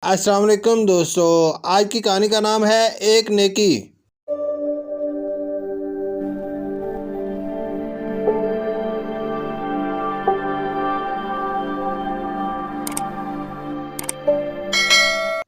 السلام علیکم دوستو، آج کی کہانی کا نام ہے ایک نیکی۔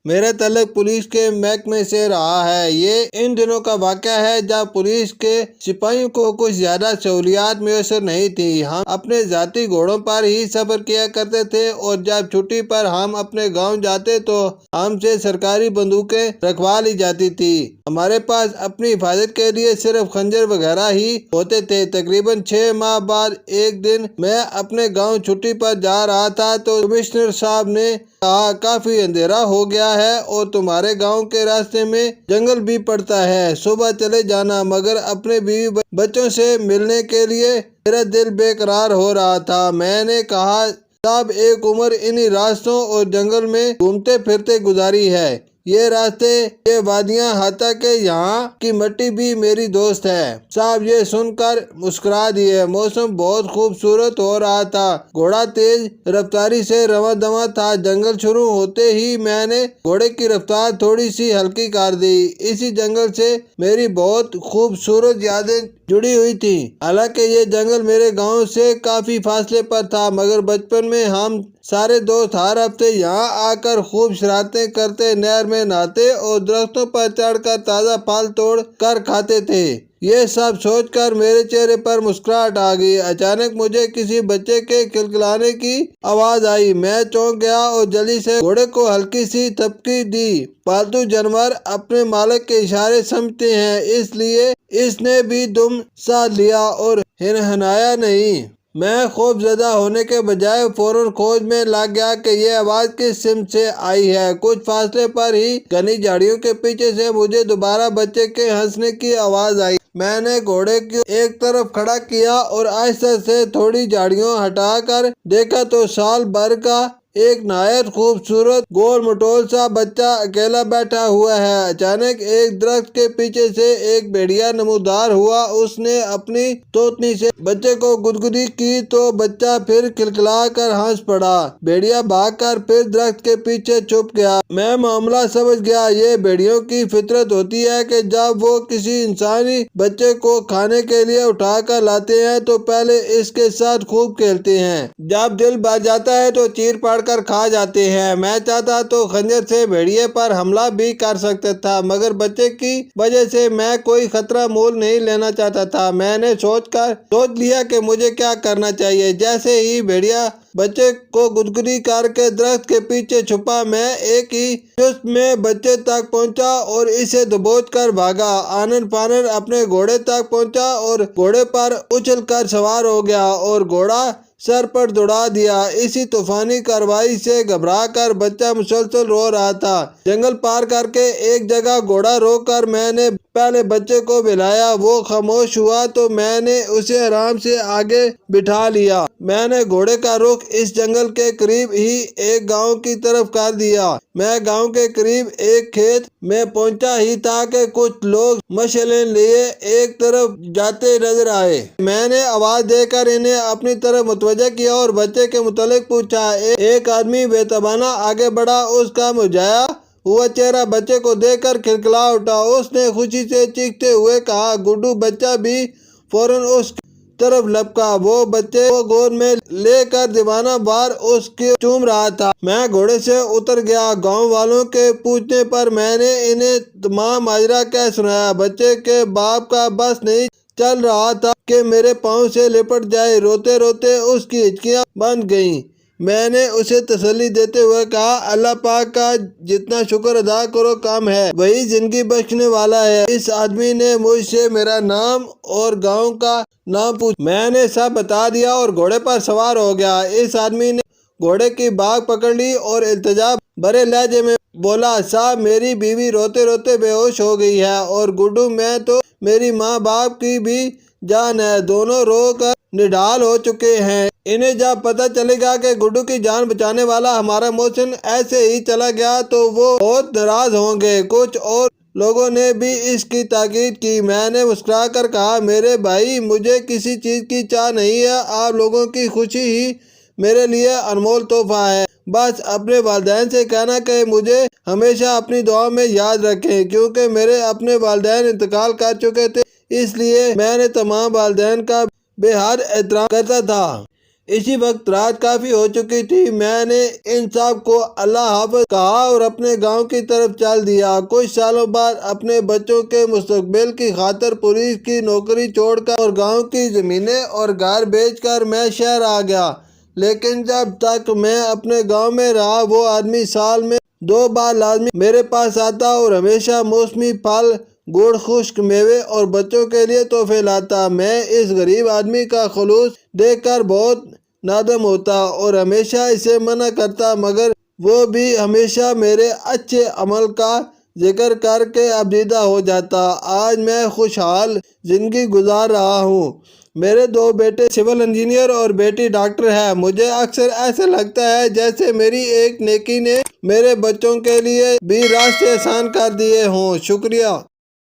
میرے تعلق پولیس کے محکمے سے رہا ہے۔ یہ ان دنوں کا واقعہ ہے جب پولیس کے سپاہیوں کو کچھ زیادہ سہولیات میسر نہیں تھی۔ ہم اپنے ذاتی گھوڑوں پر ہی سفر کیا کرتے تھے اور جب چھٹی پر ہم اپنے گاؤں جاتے تو ہم سے سرکاری بندوقیں رکھوا لی جاتی تھی۔ ہمارے پاس اپنی حفاظت کے لیے صرف خنجر وغیرہ ہی ہوتے تھے۔ تقریباً 6 ماہ بعد ایک دن میں اپنے گاؤں چھٹی پر جا رہا تھا تو کمشنر صاحب نے کہا، کافی اندھیرا ہو گیا ہے اور تمہارے گاؤں کے راستے میں جنگل بھی پڑتا ہے، صبح چلے جانا۔ مگر اپنے بیوی بچوں سے ملنے کے لیے میرا دل بے قرار ہو رہا تھا۔ میں نے کہا، صاحب ایک عمر انہی راستوں اور جنگل میں گھومتے پھرتے گزاری ہے۔ یہ راستے، یہ وادیاں، حتیٰ کہ یہاں کی مٹی بھی میری دوست ہے۔ صاحب یہ سن کر مسکرا دیے۔ موسم بہت خوبصورت ہو رہا تھا۔ گھوڑا تیز رفتاری سے رواں دواں تھا۔ جنگل شروع ہوتے ہی میں نے گھوڑے کی رفتار تھوڑی سی ہلکی کر دی۔ اسی جنگل سے میری بہت خوبصورت یادیں جڑی ہوئی تھی۔ حالانکہ یہ جنگل میرے گاؤں سے کافی فاصلے پر تھا، مگر بچپن میں ہم سارے دوست ہر ہفتے یہاں آ کر خوب شرارتیں کرتے، نہر میں نہاتے اور درختوں پر چڑھ کر تازہ پھل توڑ کر کھاتے تھے۔ یہ سب سوچ کر میرے چہرے پر مسکراہٹ آ گئی۔ اچانک مجھے کسی بچے کے کلکلانے کی آواز آئی۔ میں چونک گیا اور جلدی سے گھوڑے کو ہلکی سی تھپکی دی۔ پالتو جانور اپنے مالک کے اشارے سمجھتے ہیں، اس لیے اس نے بھی دم ساتھ لیا اور ہنہنایا نہیں۔ میں خوف زدہ ہونے کے بجائے فوراً کھوج میں لگ گیا کہ یہ آواز کس سمت سے آئی ہے۔ کچھ فاصلے پر ہی گھنی جھاڑیوں کے پیچھے سے مجھے دوبارہ بچے کے ہنسنے کی آواز آئی۔ میں نے گھوڑے کو ایک طرف کھڑا کیا اور آہستہ سے تھوڑی جھاڑیوں ہٹا کر دیکھا تو سال بھر کا ایک نہایت خوبصورت گول مٹول سا بچہ اکیلا بیٹھا ہوا ہے۔ اچانک ایک درخت کے پیچھے سے ایک بھیڑیا نمودار ہوا۔ اس نے اپنی توتنی سے بچے کو گدگدی کی تو بچہ پھر کلکلا کر ہنس پڑا۔ بھیڑیا بھاگ کر پھر درخت کے پیچھے چھپ گیا۔ میں معاملہ سمجھ گیا۔ یہ بھیڑیوں کی فطرت ہوتی ہے کہ جب وہ کسی انسانی بچے کو کھانے کے لیے اٹھا کر لاتے ہیں تو پہلے اس کے ساتھ خوب کھیلتے ہیں۔ جب دل بھر جاتا ہے تو چیر پاڑ کر کھا جاتے ہیں۔ میں چاہتا تو خنجر سے بھیڑیے پر حملہ بھی کر سکتا تھا، مگر بچے کی وجہ سے میں کوئی خطرہ مول نہیں لینا چاہتا تھا۔ میں نے سوچ لیا کہ مجھے کیا کرنا چاہیے۔ جیسے ہی بھیڑیا بچے کو گدگدی کر کے درخت کے پیچھے چھپا، میں ایک ہی چست میں بچے تک پہنچا اور اسے دبوچ کر بھاگا۔ آنن فانن اپنے گھوڑے تک پہنچا اور گھوڑے پر اچھل کر سوار ہو گیا اور گھوڑا سر پر دوڑا دیا۔ اسی طوفانی کارروائی سے گھبرا کر بچہ مسلسل رو رہا تھا۔ جنگل پار کر کے ایک جگہ گھوڑا روک کر میں نے پہلے بچے کو بلایا۔ وہ خاموش ہوا تو میں نے اسے آرام سے آگے بٹھا لیا۔ میں نے گھوڑے کا رخ اس جنگل کے قریب ہی ایک گاؤں کی طرف کر دیا۔ میں گاؤں کے قریب ایک کھیت میں پہنچا ہی تھا کہ کچھ لوگ مشعلیں لیے ایک طرف جاتے نظر آئے۔ میں نے آواز دے کر انہیں اپنی طرف متوجہ کیا اور بچے کے متعلق پوچھا۔ ایک آدمی بے تابانہ آگے بڑھا۔ اس کا مرجھایا ہوا چہرہ بچے کو دیکھ کر کھلکھلا اٹھا۔ اس نے خوشی سے چیختے ہوئے کہا، گڈو! بچہ بھی فوراً اس طرف لپکا۔ وہ بچے کو گود میں لے کر دیوانہ وار اس کو چوم رہا تھا۔ میں گھوڑے سے اتر گیا۔ گاؤں والوں کے پوچھنے پر میں نے انہیں تمام ماجرا کہہ سنایا۔ بچے کے باپ کا بس نہیں چل رہا تھا کہ میرے پاؤں سے لپٹ جائے۔ روتے روتے اس کی ہچکیاں بند گئیں۔ میں نے اسے تسلی دیتے ہوئے کہا، اللہ پاک کا جتنا شکر ادا کرو کم ہے، وہی زندگی بخشنے والا ہے۔ اس آدمی نے مجھ سے میرا نام اور گاؤں کا نام پوچھا۔ میں نے سب بتا دیا اور گھوڑے پر سوار ہو گیا۔ اس آدمی نے گھوڑے کی بھاگ پکڑ لی اور التجا بھرے لہجے میں بولا، صاحب میری بیوی روتے روتے بے ہوش ہو گئی ہے اور گڈو میں تو میری ماں باپ کی بھی جان ہے، دونوں رو کر نڈھال ہو چکے ہیں۔ انہیں جب پتہ چلے گا کہ گڈو کی جان بچانے والا ہمارا محسن ایسے ہی چلا گیا تو وہ بہت ناراض ہوں گے۔ کچھ اور لوگوں نے بھی اس کی تائید کی۔ میں نے مسکرا کر کہا، میرے بھائی، مجھے کسی چیز کی چاہ نہیں ہے، آپ لوگوں کی خوشی ہی میرے لیے انمول تحفہ ہے۔ بس اپنے والدین سے کہنا کہ مجھے ہمیشہ اپنی دعا میں یاد رکھیں، کیونکہ میرے اپنے والدین انتقال کر چکے تھے، اس لیے میں نے تمام والدین کا بے حد احترام کرتا تھا۔ اسی وقت رات کافی ہو چکی تھی، میں نے ان سب کو اللہ حافظ کہا اور اپنے گاؤں کی طرف چل دیا۔ کچھ سالوں بعد اپنے بچوں کے مستقبل کی خاطر پولیس کی نوکری چھوڑ کر اور گاؤں کی زمینیں اور گھر بیچ کر میں شہر آ گیا، لیکن جب تک میں اپنے گاؤں میں رہا وہ آدمی سال میں 2 بار لازمی میرے پاس آتا اور ہمیشہ موسمی پھل، گڑ، خشک میوے اور بچوں کے لیے تحفے لاتا۔ میں اس غریب آدمی کا خلوص دیکھ کر بہت نادم ہوتا اور ہمیشہ اسے منع کرتا، مگر وہ بھی ہمیشہ میرے اچھے عمل کا ذکر کر کے ابدیدہ ہو جاتا۔ آج میں خوشحال زندگی گزار رہا ہوں۔ میرے 2 بیٹے سول انجینئر اور بیٹی ڈاکٹر ہے۔ مجھے اکثر ایسا لگتا ہے جیسے میری ایک نیکی نے میرے بچوں کے لیے بھی راستے آسان کر دیے ہوں۔ شکریہ۔